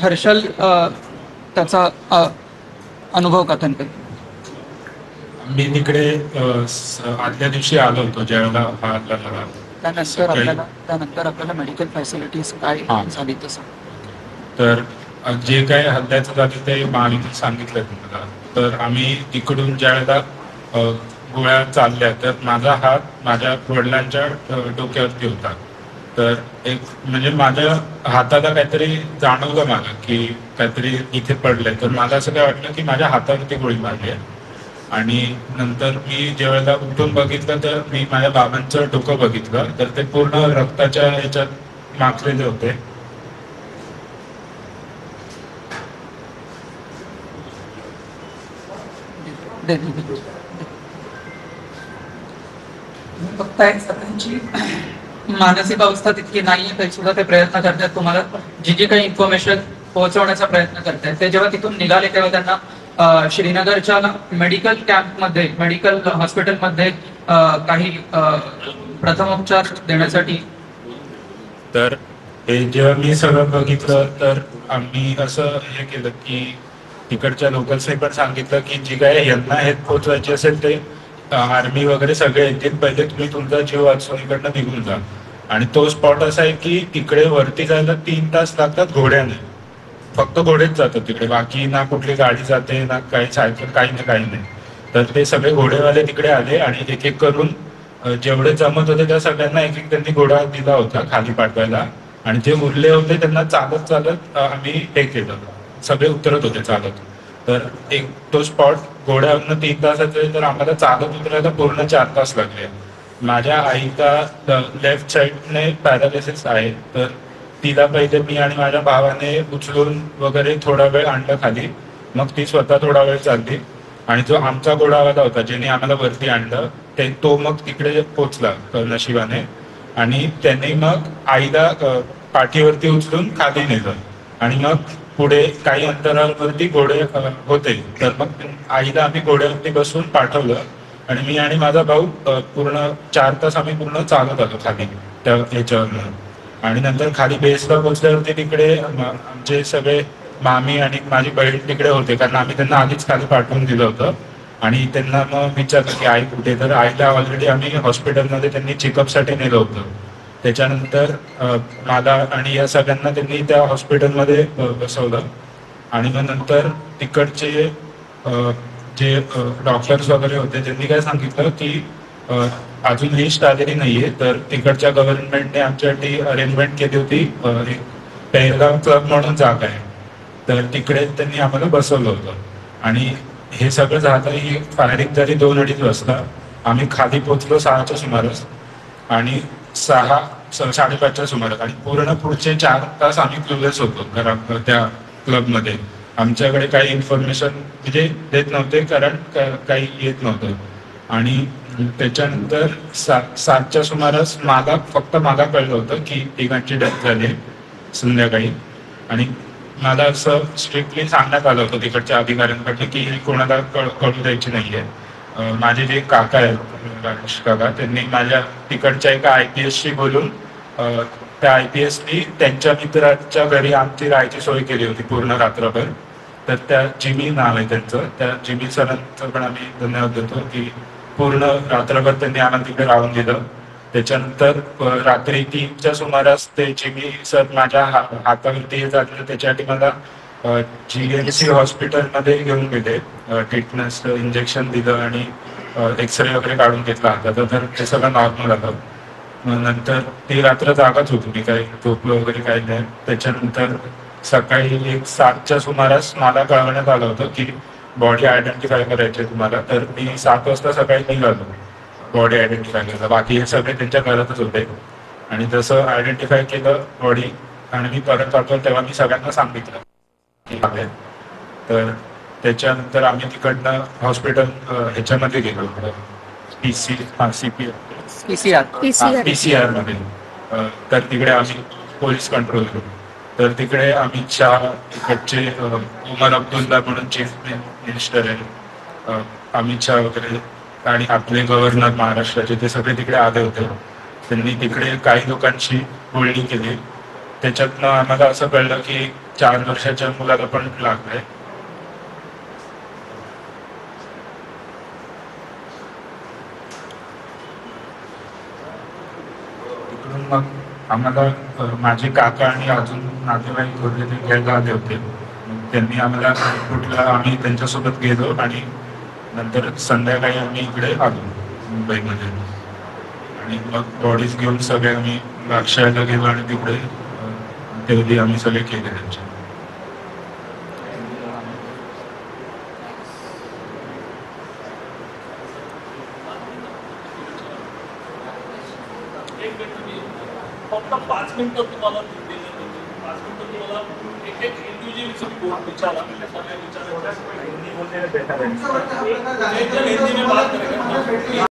हर्षल त्याचा अनुभव कथन करेल. मी तिकडे आदल्या दिवशी आलो होतो ज्यावेळेला हा हल्ला झाला. त्यानंतर आपल्याला मेडिकल फॅसिलिटीज काय झाली तसं. तर जे काय हल्ल्याचं झालं ते मालिकेत सांगितलं तुम्हाला. तर आम्ही तिकडून ज्यावेळेला गोळ्या चालल्या तर माझा हात माझ्या वडिलांच्या डोक्यावरती होता. तर एक म्हणजे माझ्या हाताला काहीतरी जाणवलं मला की काहीतरी इथे पडलंय. तर मला असं काय वाटलं की माझ्या हातावरती गोळी मारली आहे. आणि नंतर मी ज्यावेळेला उठून बघितलं तर मी माझ्या बाबांचं डोकं बघितलं तर ते पूर्ण रक्ताच्या ह्याच्यात माखलेले होते. बघताय सगळ्यांची मानसिक अवस्था तितकी नाहीये तरी सुद्धा ते प्रयत्न करतात तुम्हाला जी काही इन्फॉर्मेशन पोहोचवण्याचा प्रयत्न करतात. ते जेव्हा तिथून निघाले तेव्हा त्यांना श्रीनगरच्या मेडिकल कॅम्पमध्ये मेडिकल हॉस्पिटलमध्ये काही प्रथमोपचार देण्यासाठी. तर हे जेव्हा मी सगळं बघितलं तर आम्ही असं हे केलं की तिकडच्या लोकल्सने पण सांगितलं की जी काय यांना हे पोचवायची असेल ते आर्मी वगैरे सगळे येतील, पहिले तुम्ही तुमचा जीव वाचून इकडनं निघून जा. आणि तो स्पॉट असा आहे की तिकडे वरती जायला 3 तास लागतात घोड्याने. फक्त घोडेच जातात तिकडे, बाकी ना कुठली गाडी जाते ना काही सायकल काही नाही. तर ते सगळे घोडेवाले तिकडे आले आणि एक एक करून जेवढे जमत होते त्या सगळ्यांना एक एक त्यांनी घोडा दिला होता खाली पाठवायला. आणि जे उरले होते त्यांना चालत चालत आम्ही हे केलं, सगळे उतरत होते चालत. तर एक तो स्पॉट घोड्यावरनं 3 तासाचे तर आम्हाला चालत उतरायला पूर्ण 4 तास लागले. माझ्या आईचा लेफ्ट साईडने पॅरालिसिस आहे. तर तिला पहिले मी आणि माझ्या भावाने उचलून वगैरे थोडा वेळ आणलं खाली. मग ती स्वतः थोडा वेळ चालली. आणि जो आमचा घोडावाला होता ज्याने आम्हाला वरती आणलं तो मग तिकडे पोचला नशिबाने. आणि त्यांनी मग आईला पाठीवरती उचलून खाली नेलं. आणि मग पुढे काही अंतरावरती घोडे होते. तर मग आईला आम्ही घोड्यावरती बसून पाठवलं. आणि मी आणि माझा भाऊ पूर्ण 4 तास आम्ही पूर्ण चालत आलो खाली त्या ह्याच्यावरनं. आणि नंतर खाली बेसला पोहोचल्यावरती तिकडे आमचे सगळे मामी आणि माझी बहीण तिकडे होते, कारण आम्ही त्यांना आधीच खाली पाठवून दिलं होतं. आणि त्यांना मग विचारलं की आई कुठे. तर आईला ऑलरेडी आम्ही हॉस्पिटलमध्ये त्यांनी चेकअपसाठी नेलं होतं. त्याच्यानंतर मला आणि या सगळ्यांना त्यांनी त्या हॉस्पिटलमध्ये बसवलं. आणि मग नंतर तिकडचे जे डॉक्टर्स वगैरे होते त्यांनी काय सांगितलं की अजून लिस्ट आलेली नाहीये. तर तिकडच्या गव्हर्नमेंटने आमच्यासाठी अरेंजमेंट केली होती, एक पेहलगाम क्लब म्हणून जागा आहे. तर तिकडे त्यांनी आम्हाला बसवलं होतं. आणि हे सगळं झालं, ही फायरिंग झाली 2-2:30 वाजता. आम्ही खाली पोचलो 6च्या सुमारास आणि 6-5:30च्या सुमारास. आणि पूर्ण पुढचे 4 तास आम्ही क्लुलेस होतो घरात त्या क्लबमध्ये. आमच्याकडे काही इन्फॉर्मेशन म्हणजे देत नव्हते, कारण काही येत नव्हतं. आणि त्याच्यानंतर 7च्या सुमारास फक्त मला कळलं होतं की तिघांची डेथ झाली संध्याकाळी. आणि मला असं स्ट्रिक्टली सांगण्यात आलं होतं तिकडच्या अधिकाऱ्यांकडे की ही कोणाला कळू द्यायची नाहीये. माझे जे काका आहेत राजेश काका, त्यांनी माझ्या तिकडच्या एका IPSशी बोलून त्या IPSनी त्यांच्या मित्राच्या घरी आमची राहायची सोय केली होती पूर्ण रात्रभर. तर त्या जिमी नाव आहे त्यांचं, त्या जिमी सरांचं पण आम्ही धन्यवाद देतो की पूर्ण रात्रभर त्यांनी आम्हाला तिकडे राहून दिलं. त्याच्यानंतर रात्री 3च्या सुमारास ते जिमी सर माझ्या हातावरती हे झालं, त्याच्यासाठी मला GNC हॉस्पिटलमध्ये घेऊन गेले. टिटनस इंजेक्शन दिलं आणि एक्सरे वगैरे काढून घेतला हाताचा. तर ते सगळं नॉर्मल आलं. नंतर ती रात्र जागाच होती, मी काही झोपलो वगैरे काही नाही. त्याच्यानंतर सकाळी 7च्या सुमारास मला कळवण्यात आलं होतं की बॉडी आयडेंटिफाय करायची तुम्हाला. तर मी 7 वाजता सकाळी निघालो बॉडी आयडेंटिफाय करायला. बाकी हे सगळे त्यांच्या घरातच होते. आणि जसं आयडेंटिफाय केलं बॉडी आणि मी परत आलो तेव्हा मी सगळ्यांना सांगितलं की आहे. तर त्याच्यानंतर आम्ही तिकडनं हॉस्पिटल ह्याच्यामध्ये गेलो, PCR मध्ये. तर तिकडे आम्ही पोलीस कंट्रोल करू. तर तिकडे अमित शहा, तिकडचे उमर अब्दुल्ला म्हणून चीफ मिनिस्टर आहे, अमित शहा वगैरे, आणि आपले गव्हर्नर महाराष्ट्राचे, ते सगळे तिकडे आले होते. त्यांनी तिकडे काही लोकांची बोलणी केली. त्याच्यातनं आम्हाला असं कळलं की 4 वर्षाच्या मुलाला पण लागलंय. तिकडून मग आम्हाला माझे काका आणि अजून नातेवाईक होते ते घ्यायला आले होते. त्यांनी आम्हाला कुठला आम्ही त्यांच्यासोबत गेलो आणि नंतर संध्याकाळी आम्ही इकडे आलो मुंबईमध्ये. आणि मग बॉडीज घेऊन सगळे आम्ही अक्षयाला गेलो आणि तिकडे तेवढी आम्ही सगळे केले त्यांचे. फक्त 5 मिनिटं तुम्हाला दिलेलं होतं. 5 मिनिटं तुम्हाला एक इंडिव्हिज्युअली विचारा. हिंदी में बात करेंगे.